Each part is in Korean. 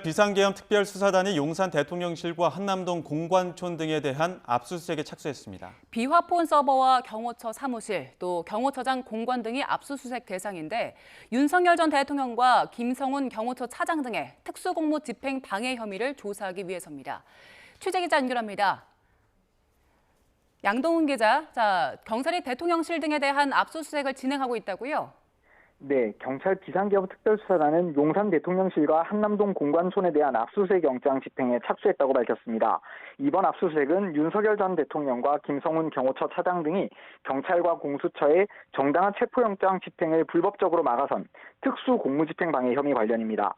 비상계엄 특별수사단이 용산 대통령실과 한남동 공관촌 등에 대한 압수수색에 착수했습니다. 비화폰 서버와 경호처 사무실, 또 경호처장 공관 등이 압수수색 대상인데 윤석열 전 대통령과 김성훈 경호처 차장 등의 특수공무 집행 방해 혐의를 조사하기 위해서입니다. 취재기자 연결합니다. 양동훈 기자, 경찰이 대통령실 등에 대한 압수수색을 진행하고 있다고요? 네, 경찰 비상계엄 특별수사단은 용산 대통령실과 한남동 공관촌에 대한 압수수색 영장 집행에 착수했다고 밝혔습니다. 이번 압수수색은 윤석열 전 대통령과 김성훈 경호처 차장 등이 경찰과 공수처의 정당한 체포영장 집행을 불법적으로 막아선 특수공무집행 방해 혐의 관련입니다.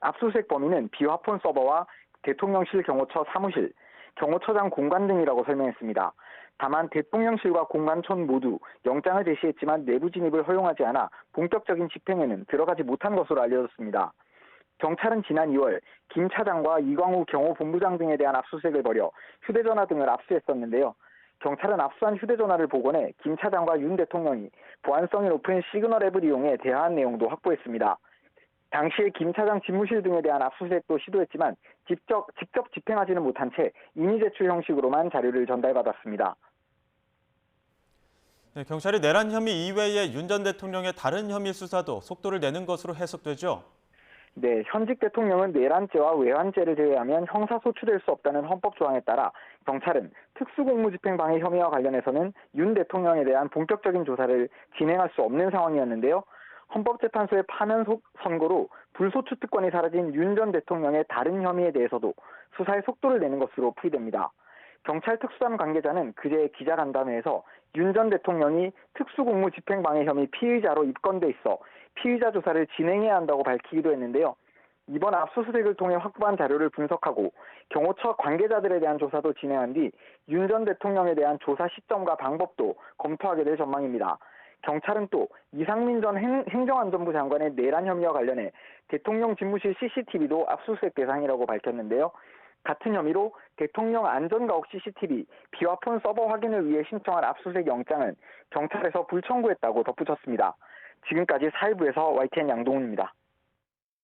압수수색 범위는 비화폰 서버와 대통령실 경호처 사무실, 경호처장 공관 등이라고 설명했습니다. 다만 대통령실과 공관촌 모두 영장을 제시했지만 내부 진입을 허용하지 않아 본격적인 집행에는 들어가지 못한 것으로 알려졌습니다. 경찰은 지난 2월 김 차장과 이광우 경호본부장 등에 대한 압수수색을 벌여 휴대전화 등을 압수했었는데요. 경찰은 압수한 휴대전화를 복원해 김 차장과 윤 대통령이 보안성이 높은 시그널 앱을 이용해 대화한 내용도 확보했습니다. 당시에 김 차장 집무실 등에 대한 압수수색도 시도했지만 직접 집행하지는 못한 채 임의 제출 형식으로만 자료를 전달받았습니다. 네, 경찰이 내란 혐의 이외에 윤 전 대통령의 다른 혐의 수사도 속도를 내는 것으로 해석되죠? 네, 현직 대통령은 내란죄와 외환죄를 제외하면 형사소추될 수 없다는 헌법 조항에 따라 경찰은 특수공무집행방해 혐의와 관련해서는 윤 대통령에 대한 본격적인 조사를 진행할 수 없는 상황이었는데요. 헌법재판소의 파면 선고로 불소추 특권이 사라진 윤 전 대통령의 다른 혐의에 대해서도 수사에 속도를 내는 것으로 풀이됩니다. 경찰 특수단 관계자는 그제 기자간담회에서 윤 전 대통령이 특수공무집행방해 혐의 피의자로 입건돼 있어 피의자 조사를 진행해야 한다고 밝히기도 했는데요. 이번 압수수색을 통해 확보한 자료를 분석하고 경호처 관계자들에 대한 조사도 진행한 뒤 윤 전 대통령에 대한 조사 시점과 방법도 검토하게 될 전망입니다. 경찰은 또 이상민 전 행정안전부 장관의 내란 혐의와 관련해 대통령 집무실 CCTV도 압수수색 대상이라고 밝혔는데요. 같은 혐의로 대통령 안전가옥 CCTV, 비화폰 서버 확인을 위해 신청한 압수수색 영장은 경찰에서 불청구했다고 덧붙였습니다. 지금까지 사일부에서 YTN 양동훈입니다.